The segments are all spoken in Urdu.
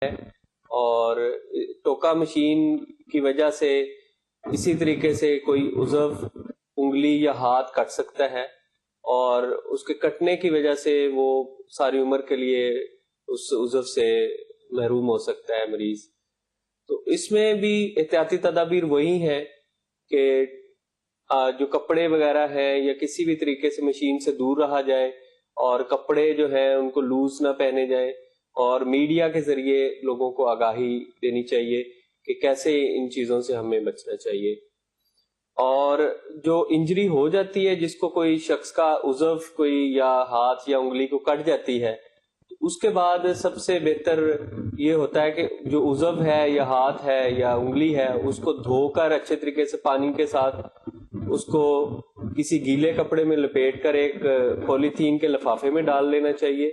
اور ٹوکا مشین کی وجہ سے اسی طریقے سے کوئی عضو انگلی یا ہاتھ کٹ سکتا ہے اور اس کے کٹنے کی وجہ سے وہ ساری عمر کے لیے اس عضو سے محروم ہو سکتا ہے مریض. تو اس میں بھی احتیاطی تدابیر وہی ہیں کہ جو کپڑے وغیرہ ہیں یا کسی بھی طریقے سے مشین سے دور رہا جائے اور کپڑے جو ہیں ان کو لوز نہ پہنے جائیں اور میڈیا کے ذریعے لوگوں کو آگاہی دینی چاہیے کہ کیسے ان چیزوں سے ہمیں بچنا چاہیے. اور جو انجری ہو جاتی ہے، جس کو کوئی شخص کا عضو کوئی یا ہاتھ یا انگلی کو کٹ جاتی ہے، اس کے بعد سب سے بہتر یہ ہوتا ہے کہ جو عضو ہے یا ہاتھ ہے یا انگلی ہے اس کو دھو کر اچھے طریقے سے پانی کے ساتھ اس کو کسی گیلے کپڑے میں لپیٹ کر ایک پولیتھین کے لفافے میں ڈال لینا چاہیے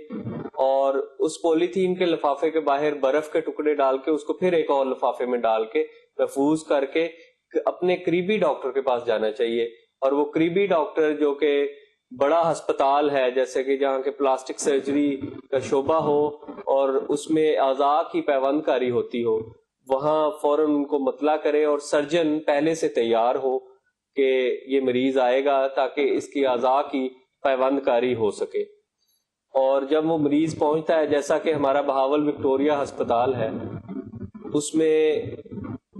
اور اس پولیتھین کے لفافے کے باہر برف کے ٹکڑے ڈال کے اس کو پھر ایک اور لفافے میں ڈال کے محفوظ کر کے اپنے قریبی ڈاکٹر کے پاس جانا چاہیے. اور وہ قریبی ڈاکٹر جو کہ بڑا ہسپتال ہے، جیسے کہ جہاں کے پلاسٹک سرجری کا شعبہ ہو اور اس میں اعضاء کی پیوند کاری ہوتی ہو، وہاں فوراً ان کو مطلع کرے اور سرجن پہلے سے تیار ہو کہ یہ مریض آئے گا تاکہ اس کی اعضاء کی پیوند کاری ہو سکے. اور جب وہ مریض پہنچتا ہے، جیسا کہ ہمارا بہاول وکٹوریہ ہسپتال ہے، اس میں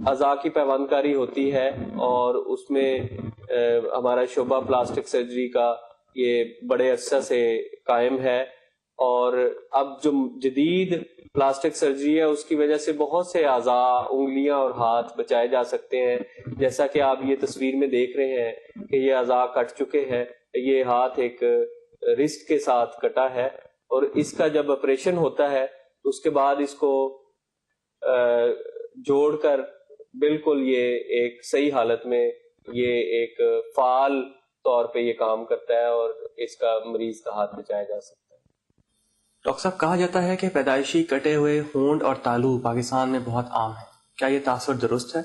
اعضاء کی پیوند کاری ہوتی ہے اور اس میں ہمارا شعبہ پلاسٹک سرجری کا یہ بڑے عرصہ سے قائم ہے. اور اب جو جدید پلاسٹک سرجری ہے اس کی وجہ سے بہت سے اعضاء، انگلیاں اور ہاتھ بچائے جا سکتے ہیں، جیسا کہ آپ یہ تصویر میں دیکھ رہے ہیں کہ یہ اعضاء کٹ چکے ہیں. یہ ہاتھ ایک رسٹ کے ساتھ کٹا ہے اور اس کا جب آپریشن ہوتا ہے تو اس کے بعد اس کو جوڑ کر بالکل یہ ایک صحیح حالت میں یہ ایک فعال طور پہ یہ کام کرتا ہے اور اس کا مریض کا ہاتھ بچایا جا سکتا ہے. ڈاکٹر صاحب، کہا جاتا ہے کہ پیدائشی کٹے ہوئے ہونٹ اور تالو پاکستان میں بہت عام ہے. کیا یہ تاثر درست ہے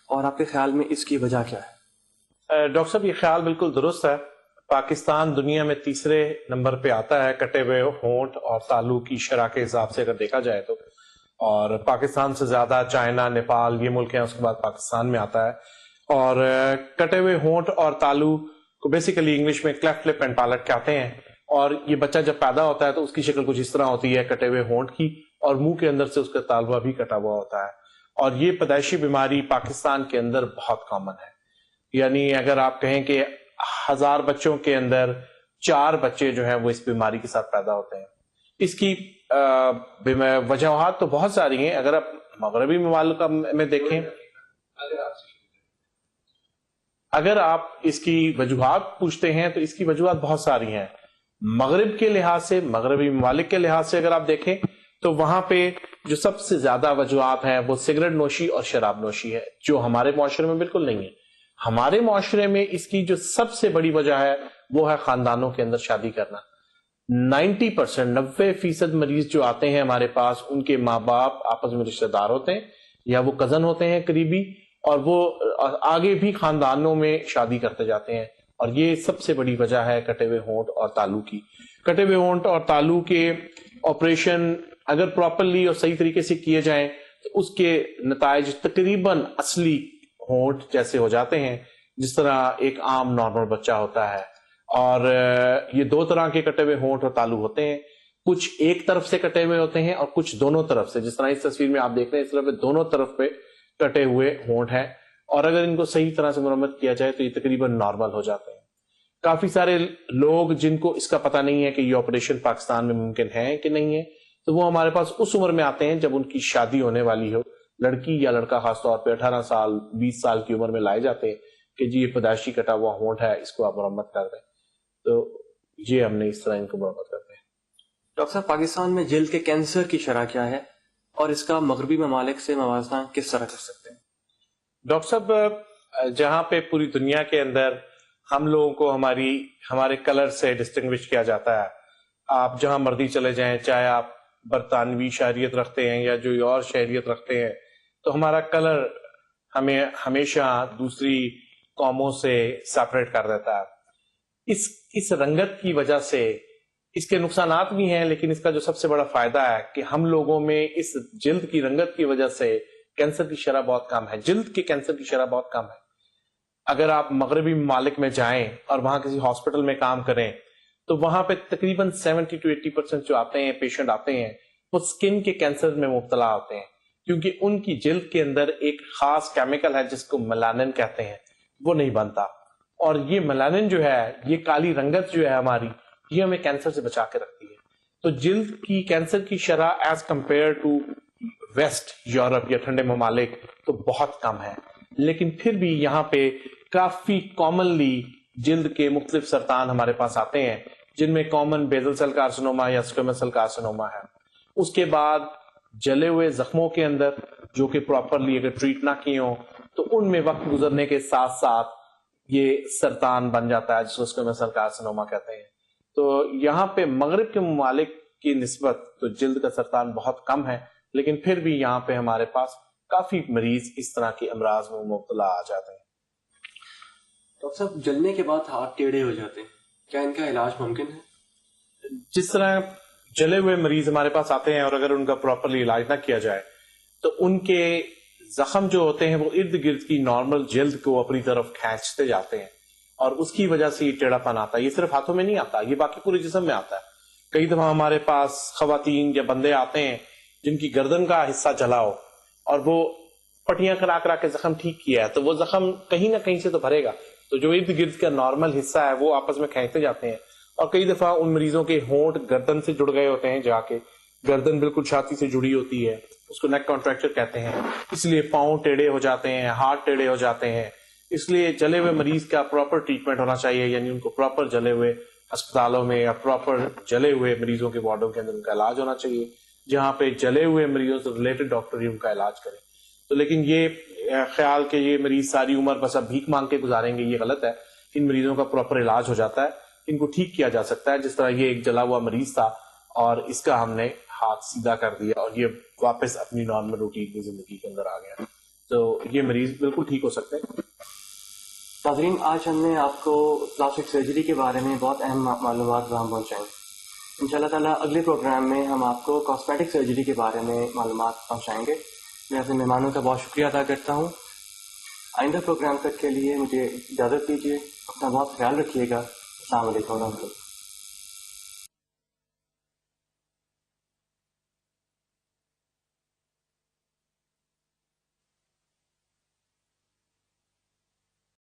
اور آپ کے خیال میں اس کی وجہ کیا ہے؟ ڈاکٹر صاحب، یہ خیال بالکل درست ہے. پاکستان دنیا میں تیسرے نمبر پہ آتا ہے کٹے ہوئے ہونٹ اور تالو کی شرح کے حساب سے اگر دیکھا جائے تو، اور پاکستان سے زیادہ چائنا، نیپال، یہ ملک ہیں، اس کے بعد پاکستان میں آتا ہے. اور کٹے ہوئے ہونٹ اور تالو کو بیسیکلی انگلش میں کلیفٹ لپ اینڈ پیلٹ کہتے ہیں. اور یہ بچہ جب پیدا ہوتا ہے تو اس کی شکل کچھ اس طرح ہوتی ہے کٹے ہوئے ہونٹ کی، اور منہ کے اندر سے اس کا تالوا بھی کٹا ہوا ہوتا ہے. اور یہ پیدائشی بیماری پاکستان کے اندر بہت کامن ہے. یعنی اگر آپ کہیں کہ 1000 بچوں کے اندر 4 بچے جو ہیں وہ اس بیماری کے ساتھ پیدا ہوتے ہیں. اس کی وجوہات تو بہت ساری ہیں. اگر آپ مغربی ممالک میں دیکھیں، اگر آپ اس کی وجوہات پوچھتے ہیں تو اس کی وجوہات بہت ساری ہیں. مغرب کے لحاظ سے، مغربی ممالک کے لحاظ سے اگر آپ دیکھیں تو وہاں پہ جو سب سے زیادہ وجوہات ہیں وہ سگریٹ نوشی اور شراب نوشی ہے، جو ہمارے معاشرے میں بالکل نہیں ہے. ہمارے معاشرے میں اس کی جو سب سے بڑی وجہ ہے وہ ہے خاندانوں کے اندر شادی کرنا. 90% مریض جو آتے ہیں ہمارے پاس، ان کے ماں باپ آپس میں رشتہ دار ہوتے ہیں یا وہ کزن ہوتے ہیں قریبی، اور وہ آگے بھی خاندانوں میں شادی کرتے جاتے ہیں. اور یہ سب سے بڑی وجہ ہے کٹے ہوئے ہونٹ اور تالو کی. کٹے ہوئے ہونٹ اور تالو کے آپریشن اگر پراپرلی اور صحیح طریقے سے کیے جائیں تو اس کے نتائج تقریباً اصلی ہونٹ جیسے ہو جاتے ہیں، جس طرح ایک عام نارمل بچہ ہوتا ہے. اور یہ 2 طرح کے کٹے ہوئے ہونٹ اور تالو ہوتے ہیں. کچھ ایک طرف سے کٹے ہوئے ہوتے ہیں اور کچھ دونوں طرف سے، جس طرح اس تصویر میں آپ دیکھ رہے ہیں، اس طرح پہ دونوں طرف پہ کٹے ہوئے ہونٹ ہیں. اور اگر ان کو صحیح طرح سے مرمت کیا جائے تو یہ تقریباً نارمل ہو جاتے ہیں. کافی سارے لوگ جن کو اس کا پتہ نہیں ہے کہ یہ آپریشن پاکستان میں ممکن ہے کہ نہیں ہے، تو وہ ہمارے پاس اس عمر میں آتے ہیں جب ان کی شادی ہونے والی ہو. لڑکی یا لڑکا خاص طور پہ 18 سال 20 سال کی عمر میں لائے جاتے ہیں کہ جی یہ پیدائشی کٹا ہوا ہونٹ ہے، اس کو آپ مرمت کر دیں. تو یہ ہم نے اس طرح ان کو مرمت کرتے ہیں. ڈاکٹر صاحب، پاکستان میں جلد کے کینسر کی شرح کیا ہے اور اس کا مغربی ممالک سے موازنہ کس طرح کر سکتے ہیں؟ ڈاکٹر صاحب، جہاں پہ پوری دنیا کے اندر ہم لوگوں کو ہمارے کلر سے ڈسٹنگوش کیا جاتا ہے، آپ جہاں مرضی چلے جائیں، چاہے آپ برطانوی شہریت رکھتے ہیں یا جو اور شہریت رکھتے ہیں، تو ہمارا کلر ہمیں ہمیشہ دوسری قوموں سے سیپریٹ کر دیتا ہے. اس رنگت کی وجہ سے اس کے نقصانات بھی ہیں، لیکن اس کا جو سب سے بڑا فائدہ ہے کہ ہم لوگوں میں اس جلد کی رنگت کی وجہ سے کینسر کی شرح بہت کم ہے، جلد کے کینسر کی شرح بہت کم ہے۔ اگر آپ مغربی ممالک میں جائیں اور وہاں کسی ہاسپٹل میں کام کریں تو وہاں پہ تقریباً 70 to 80% جو آتے ہیں پیشنٹ آتے ہیں وہ سکن کے کینسر میں مبتلا ہوتے ہیں، کیونکہ ان کی جلد کے اندر ایک خاص کیمیکل ہے جس کو میلانن کہتے ہیں، وہ نہیں بنتا، اور یہ میلانن جو ہے، یہ کالی رنگت جو ہے ہماری، یہ ہمیں کینسر سے بچا کے رکھتی ہے۔ تو جلد کی کینسر کی شرح as compare to west Europe یا ٹھنڈے ممالک تو بہت کم ہے، لیکن پھر بھی یہاں پہ کافی کامنلی جلد کے مختلف سرطان ہمارے پاس آتے ہیں، جن میں کامن بیزل سیل کارسینوما یا اسکویمس سیل کارسینوما ہے۔ اس کے بعد جلے ہوئے زخموں کے اندر جو کہ پراپرلی اگر ٹریٹ نہ کیے ہوں تو ان میں وقت گزرنے کے ساتھ ساتھ یہ سرطان بن جاتا ہے، جس کو اسکویمس سیل کارسینوما کہتے ہیں۔ تو یہاں پہ مغرب کے ممالک کی نسبت تو جلد کا سرطان بہت کم ہے، لیکن پھر بھی یہاں پہ ہمارے پاس کافی مریض اس طرح کے امراض میں مبتلا آ جاتے ہیں۔ ڈاکٹر صاحب، جلنے کے بعد ہاتھ ٹیڑھے ہو جاتے ہیں، کیا ان کا علاج ممکن ہے؟ جس طرح جلے ہوئے مریض ہمارے پاس آتے ہیں اور اگر ان کا پراپرلی علاج نہ کیا جائے تو ان کے زخم جو ہوتے ہیں وہ ارد گرد کی نارمل جلد کو اپنی طرف کھینچتے جاتے ہیں، اور اس کی وجہ سے یہ ٹیڑھا پن آتا ہے۔ یہ صرف ہاتھوں میں نہیں آتا، یہ باقی پورے جسم میں آتا ہے۔ کئی دفعہ ہمارے پاس خواتین یا بندے آتے ہیں جن کی گردن کا حصہ جلا ہو اور وہ پٹیاں کرا کرا کے زخم ٹھیک کیا ہے، تو وہ زخم کہیں نہ کہیں سے تو بھرے گا، تو جو ارد گرد کا نارمل حصہ ہے وہ آپس میں کھینچتے جاتے ہیں، اور کئی دفعہ ان مریضوں کے ہونٹ گردن سے جڑ گئے ہوتے ہیں، جا کے گردن بالکل چھاتی سے جڑی ہوتی ہے، اس کو نیک کانٹریکچر کہتے ہیں، اس لیے پاؤں ٹیڑھے ہو جاتے ہیں، ہاتھ ٹیڑھے ہو جاتے ہیں۔ اس لیے جلے ہوئے مریض کا پراپر ٹریٹمنٹ ہونا چاہیے، یعنی ان کو پراپر جلے ہوئے ہسپتالوں میں یا پراپر جلے ہوئے مریضوں کے وارڈوں کے اندر ان کا علاج ہونا چاہیے، جہاں پہ جلے ہوئے مریضوں سے ریلیٹڈ ڈاکٹر ہی ان کا علاج کریں۔ تو لیکن یہ خیال کہ یہ مریض ساری عمر بس اب بھیک مانگ کے گزاریں گے، یہ غلط ہے۔ ان مریضوں کا پراپر علاج ہو جاتا ہے، ان کو ٹھیک کیا جا سکتا ہے، جس طرح یہ ایک جلا ہوا مریض تھا اور اس کا ہم نے ہاتھ سیدھا کر دیا اور یہ واپس اپنی نارمل روٹین کی زندگی کے اندر آ گیا، تو یہ مریض بالکل ٹھیک ہو سکتے ہیں۔ ناظرین، آج ہم نے آپ کو پلاسٹک سرجری کے بارے میں بہت اہم معلومات فراہم پہنچائیں۔ ان شاء اللہ تعالیٰ اگلے پروگرام میں ہم آپ کو کاسمیٹک سرجری کے بارے میں معلومات پہنچائیں گے۔ میں اپنے مہمانوں کا بہت شکریہ ادا کرتا ہوں۔ آئندہ پروگرام تک کے لیے مجھے اجازت دیجیے، اپنا بہت خیال رکھیے گا۔ السلام علیکم ورحمۃ اللہ۔